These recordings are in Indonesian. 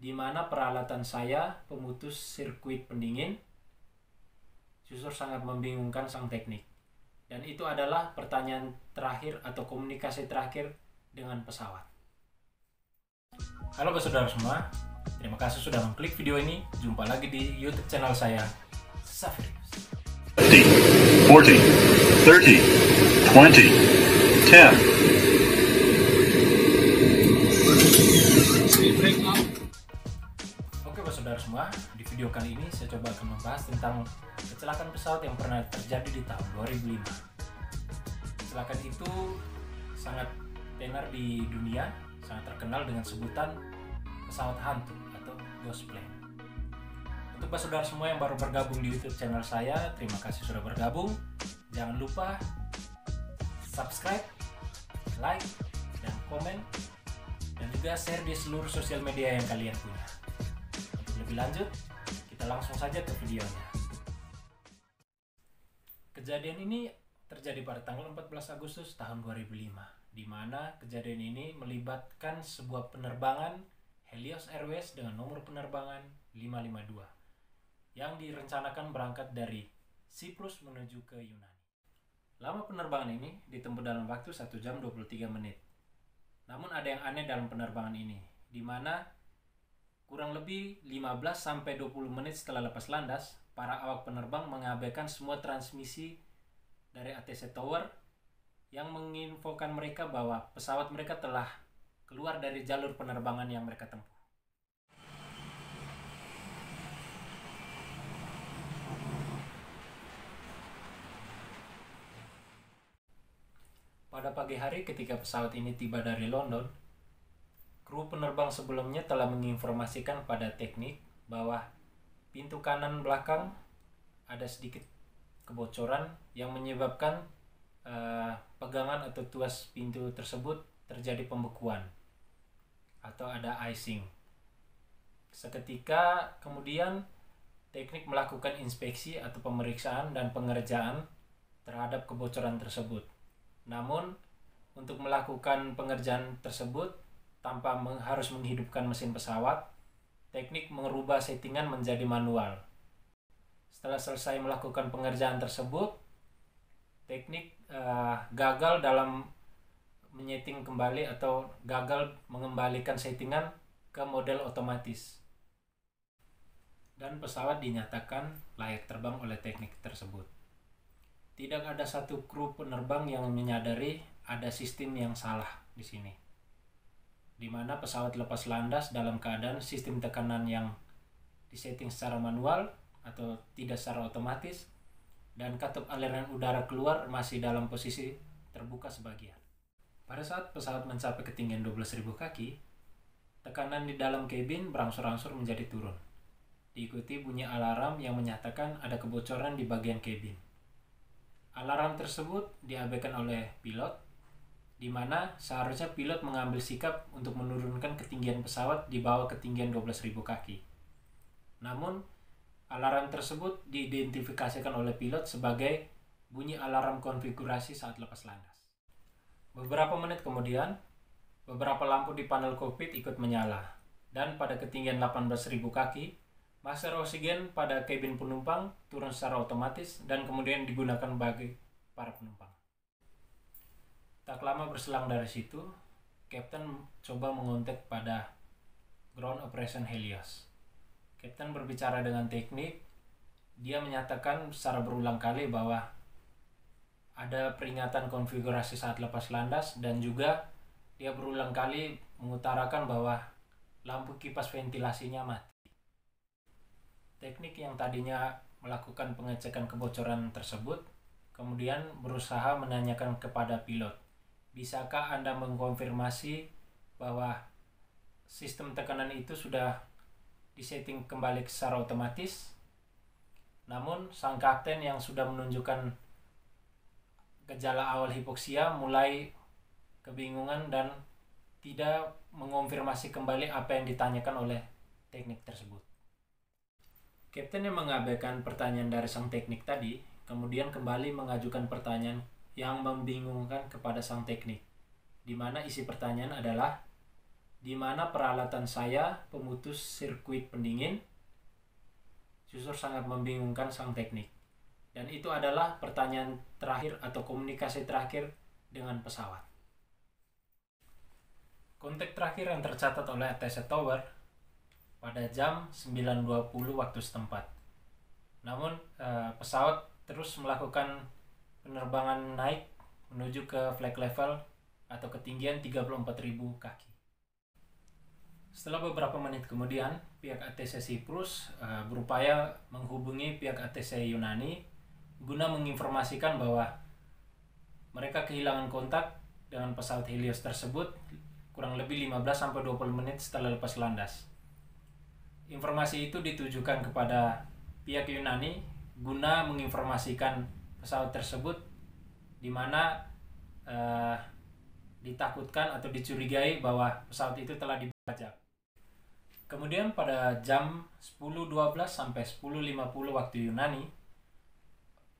di mana peralatan saya pemutus sirkuit pendingin justru sangat membingungkan sang teknik. Dan itu adalah pertanyaan terakhir atau komunikasi terakhir dengan pesawat. Halo saudara semua, terima kasih sudah mengklik video ini. Jumpa lagi di YouTube channel saya, Safirius. 50, 40, 30, 20, 10. Oke saudara semua, di video kali ini saya coba akan membahas tentang kecelakaan pesawat yang pernah terjadi di tahun 2005. Kecelakaan itu sangat tenar di dunia, sangat terkenal dengan sebutan pesawat hantu atau ghost plane. Untuk saudara semua yang baru bergabung di YouTube channel saya, terima kasih sudah bergabung. Jangan lupa subscribe, like, dan komen, dan juga share di seluruh sosial media yang kalian punya. Untuk lebih lanjut, kita langsung saja ke videonya. Kejadian ini terjadi pada tanggal 14 Agustus tahun 2005, di mana kejadian ini melibatkan sebuah penerbangan Helios Airways dengan nomor penerbangan 552 yang direncanakan berangkat dari Siprus menuju ke Yunani. Lama penerbangan ini ditempuh dalam waktu 1 jam 23 menit. Namun ada yang aneh dalam penerbangan ini, di mana kurang lebih 15-20 menit setelah lepas landas, para awak penerbang mengabaikan semua transmisi dari ATC Tower yang menginfokan mereka bahwa pesawat mereka telah keluar dari jalur penerbangan yang mereka tempuh. Pada pagi hari ketika pesawat ini tiba dari London, kru penerbang sebelumnya telah menginformasikan pada teknik bahwa pintu kanan belakang ada sedikit kebocoran yang menyebabkan pegangan atau tuas pintu tersebut terjadi pembekuan atau ada icing. Seketika kemudian teknik melakukan inspeksi atau pemeriksaan dan pengerjaan terhadap kebocoran tersebut. Namun untuk melakukan pengerjaan tersebut tanpa harus menghidupkan mesin pesawat, teknik mengubah settingan menjadi manual. Setelah selesai melakukan pengerjaan tersebut, teknik gagal dalam menyeting kembali atau gagal mengembalikan settingan ke model otomatis. Dan pesawat dinyatakan layak terbang oleh teknik tersebut. Tidak ada satu kru penerbang yang menyadari ada sistem yang salah di sini, di mana pesawat lepas landas dalam keadaan sistem tekanan yang disetting secara manual atau tidak secara otomatis, dan katup aliran udara keluar masih dalam posisi terbuka sebagian. Pada saat pesawat mencapai ketinggian 12.000 kaki, tekanan di dalam kabin berangsur-angsur menjadi turun, diikuti bunyi alarm yang menyatakan ada kebocoran di bagian kabin. Alarm tersebut diabaikan oleh pilot, di mana seharusnya pilot mengambil sikap untuk menurunkan ketinggian pesawat di bawah ketinggian 12.000 kaki. Namun, alarm tersebut diidentifikasikan oleh pilot sebagai bunyi alarm konfigurasi saat lepas landas. Beberapa menit kemudian, beberapa lampu di panel kokpit ikut menyala, dan pada ketinggian 18.000 kaki, masker oksigen pada kabin penumpang turun secara otomatis dan kemudian digunakan bagi para penumpang. Tak lama berselang dari situ, Kapten coba mengontak pada Ground Operation Helios. Kapten berbicara dengan teknik. Dia menyatakan secara berulang kali bahwa ada peringatan konfigurasi saat lepas landas, dan juga dia berulang kali mengutarakan bahwa lampu kipas ventilasinya mati. Teknik yang tadinya melakukan pengecekan kebocoran tersebut kemudian berusaha menanyakan kepada pilot, bisakah Anda mengkonfirmasi bahwa sistem tekanan itu sudah disetting kembali secara otomatis? Namun sang kapten yang sudah menunjukkan gejala awal hipoksia mulai kebingungan dan tidak mengonfirmasi kembali apa yang ditanyakan oleh teknik tersebut. Kapten yang mengabaikan pertanyaan dari sang teknik tadi kemudian kembali mengajukan pertanyaan yang membingungkan kepada sang teknik, di mana isi pertanyaan adalah, di mana peralatan saya pemutus sirkuit pendingin justru sangat membingungkan sang teknik. Dan itu adalah pertanyaan terakhir atau komunikasi terakhir dengan pesawat. Kontak terakhir yang tercatat oleh ATC Tower pada jam 9.20 waktu setempat. Namun pesawat terus melakukan penerbangan naik menuju ke flight level atau ketinggian 34.000 kaki. Setelah beberapa menit kemudian, pihak ATC Cyprus berupaya menghubungi pihak ATC Yunani guna menginformasikan bahwa mereka kehilangan kontak dengan pesawat Helios tersebut kurang lebih 15-20 menit setelah lepas landas. Informasi itu ditujukan kepada pihak Yunani guna menginformasikan pesawat tersebut di mana ditakutkan atau dicurigai bahwa pesawat itu telah dibajak. Kemudian pada jam 10.12 sampai 10.50 waktu Yunani,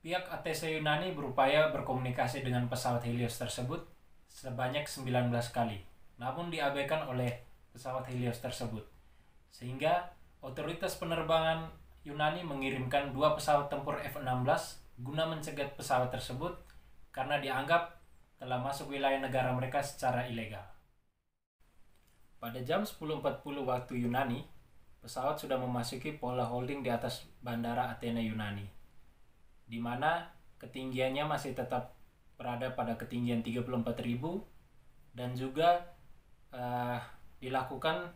pihak ATC Yunani berupaya berkomunikasi dengan pesawat Helios tersebut sebanyak 19 kali, namun diabaikan oleh pesawat Helios tersebut. Sehingga otoritas penerbangan Yunani mengirimkan 2 pesawat tempur F-16 guna mencegat pesawat tersebut karena dianggap telah masuk wilayah negara mereka secara ilegal. Pada jam 10.40 waktu Yunani, pesawat sudah memasuki pola holding di atas bandara Athena Yunani, di mana ketinggiannya masih tetap berada pada ketinggian 34.000 dan juga dilakukan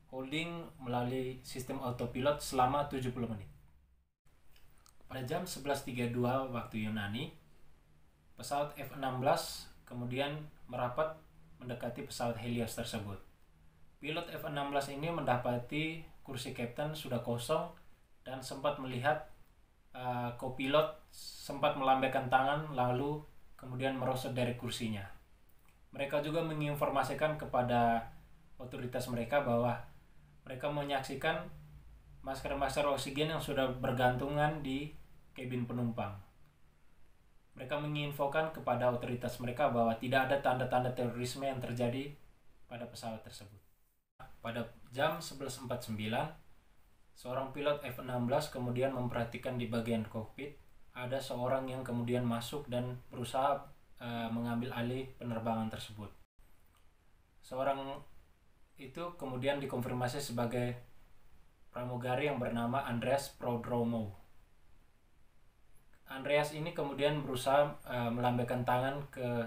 holding melalui sistem autopilot selama 70 menit. Pada jam 11.32 waktu Yunani, pesawat F-16 kemudian merapat mendekati pesawat Helios tersebut. Pilot F-16 ini mendapati kursi kapten sudah kosong dan sempat melihat kopilot sempat melambaikan tangan lalu kemudian merosot dari kursinya. Mereka juga menginformasikan kepada otoritas mereka bahwa mereka menyaksikan masker-masker oksigen yang sudah bergantungan di kabin penumpang. Mereka menginfokan kepada otoritas mereka bahwa tidak ada tanda-tanda terorisme yang terjadi pada pesawat tersebut. Pada jam 11.49, seorang pilot F-16 kemudian memperhatikan di bagian kokpit ada seorang yang kemudian masuk dan berusaha mengambil alih penerbangan tersebut. Seorang itu kemudian dikonfirmasi sebagai pramugari yang bernama Andreas Prodromou. Andreas ini kemudian berusaha melambaikan tangan ke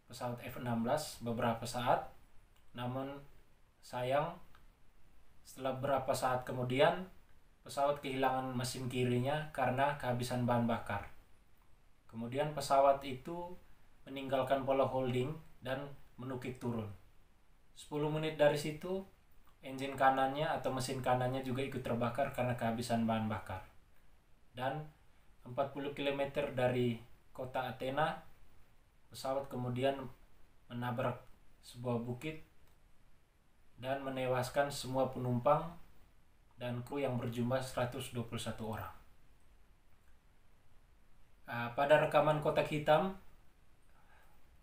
pesawat F-16 beberapa saat, namun sayang setelah beberapa saat kemudian pesawat kehilangan mesin kirinya karena kehabisan bahan bakar. Kemudian pesawat itu meninggalkan pola holding dan menukik turun. 10 menit dari situ, engine kanannya atau mesin kanannya juga ikut terbakar karena kehabisan bahan bakar. Dan 40 km dari kota Athena, pesawat kemudian menabrak sebuah bukit dan menewaskan semua penumpang dan kru yang berjumlah 121 orang. Pada rekaman kotak hitam,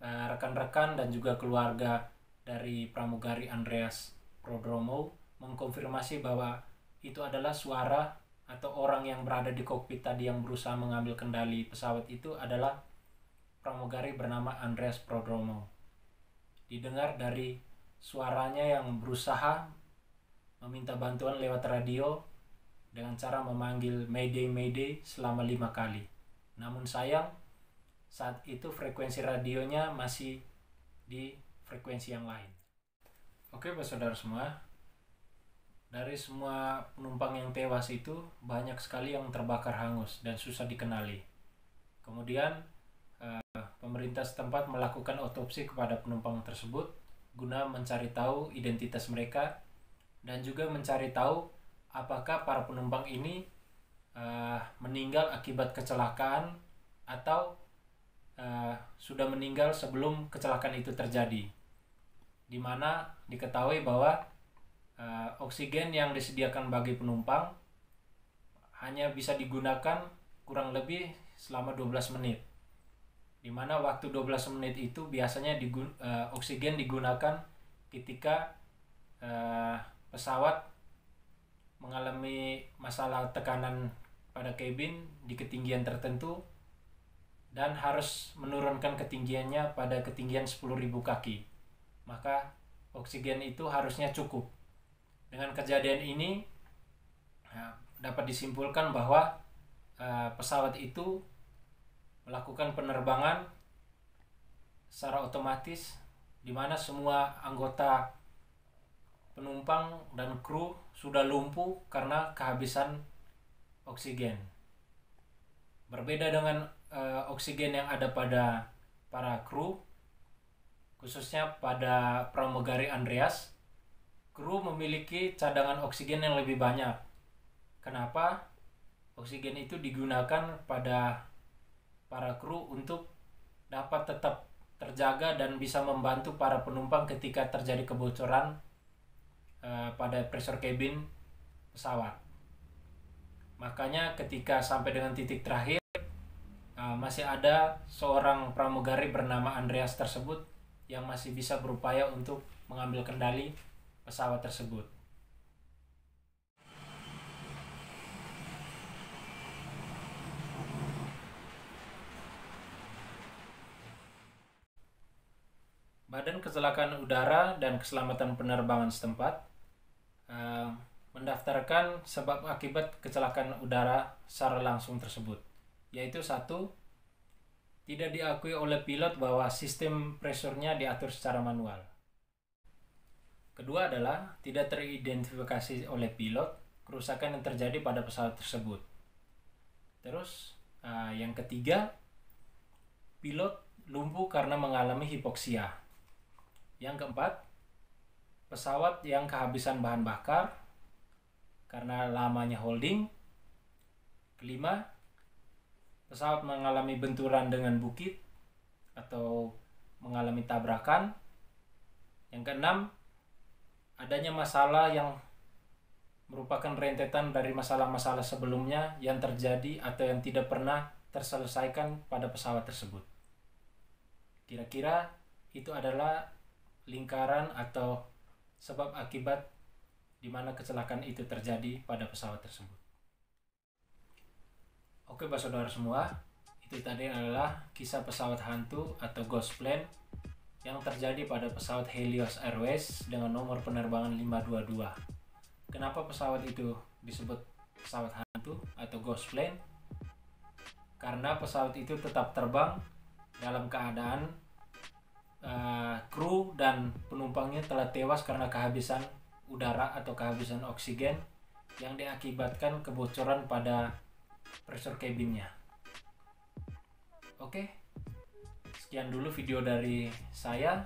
rekan-rekan dan juga keluarga dari pramugari Andreas Prodromou mengkonfirmasi bahwa itu adalah suara atau orang yang berada di kokpit tadi yang berusaha mengambil kendali pesawat itu adalah pramugari bernama Andreas Prodromou. Didengar dari suaranya yang berusaha meminta bantuan lewat radio dengan cara memanggil Mayday Mayday selama 5 kali. Namun sayang, saat itu frekuensi radionya masih di frekuensi yang lain. Oke, saudara semua, dari semua penumpang yang tewas itu banyak sekali yang terbakar hangus dan susah dikenali. Kemudian pemerintah setempat melakukan otopsi kepada penumpang tersebut guna mencari tahu identitas mereka dan juga mencari tahu apakah para penumpang ini meninggal akibat kecelakaan atau sudah meninggal sebelum kecelakaan itu terjadi, di mana diketahui bahwa oksigen yang disediakan bagi penumpang hanya bisa digunakan kurang lebih selama 12 menit, di mana waktu 12 menit itu biasanya oksigen digunakan ketika pesawat mengalami masalah tekanan pada kabin di ketinggian tertentu dan harus menurunkan ketinggiannya pada ketinggian 10.000 kaki. Maka oksigen itu harusnya cukup. Dengan kejadian ini dapat disimpulkan bahwa pesawat itu melakukan penerbangan secara otomatis, di mana semua anggota penumpang dan kru sudah lumpuh karena kehabisan oksigen. Berbeda dengan oksigen yang ada pada para kru, khususnya pada pramugari Andreas, kru memiliki cadangan oksigen yang lebih banyak. Kenapa? Oksigen itu digunakan pada para kru untuk dapat tetap terjaga dan bisa membantu para penumpang ketika terjadi kebocoran pada pressure cabin pesawat. Makanya ketika sampai dengan titik terakhir, masih ada seorang pramugari bernama Andreas tersebut yang masih bisa berupaya untuk mengambil kendali pesawat tersebut. Badan Kecelakaan Udara dan Keselamatan Penerbangan setempat mendaftarkan sebab akibat kecelakaan udara secara langsung tersebut, yaitu 1. Tidak diakui oleh pilot bahwa sistem pressure-nya diatur secara manual. Kedua adalah tidak teridentifikasi oleh pilot kerusakan yang terjadi pada pesawat tersebut. Terus yang ketiga, pilot lumpuh karena mengalami hipoksia. Yang keempat, pesawat yang kehabisan bahan bakar karena lamanya holding. Kelima, pesawat mengalami benturan dengan bukit atau mengalami tabrakan. Yang keenam, adanya masalah yang merupakan rentetan dari masalah-masalah sebelumnya yang terjadi atau yang tidak pernah terselesaikan pada pesawat tersebut. Kira-kira itu adalah lingkaran atau sebab akibat di mana kecelakaan itu terjadi pada pesawat tersebut. Oke, saudara semua, itu tadi adalah kisah pesawat hantu atau ghost plane yang terjadi pada pesawat Helios Airways dengan nomor penerbangan 522. Kenapa pesawat itu disebut pesawat hantu atau ghost plane? Karena pesawat itu tetap terbang dalam keadaan kru dan penumpangnya telah tewas karena kehabisan udara atau kehabisan oksigen yang diakibatkan kebocoran pada pressure cabinnya. Oke, sekian dulu video dari saya.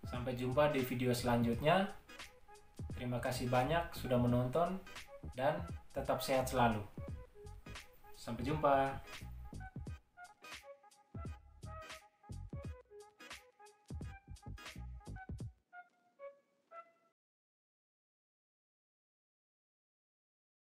Sampai jumpa di video selanjutnya. Terima kasih banyak sudah menonton dan tetap sehat selalu. Sampai jumpa.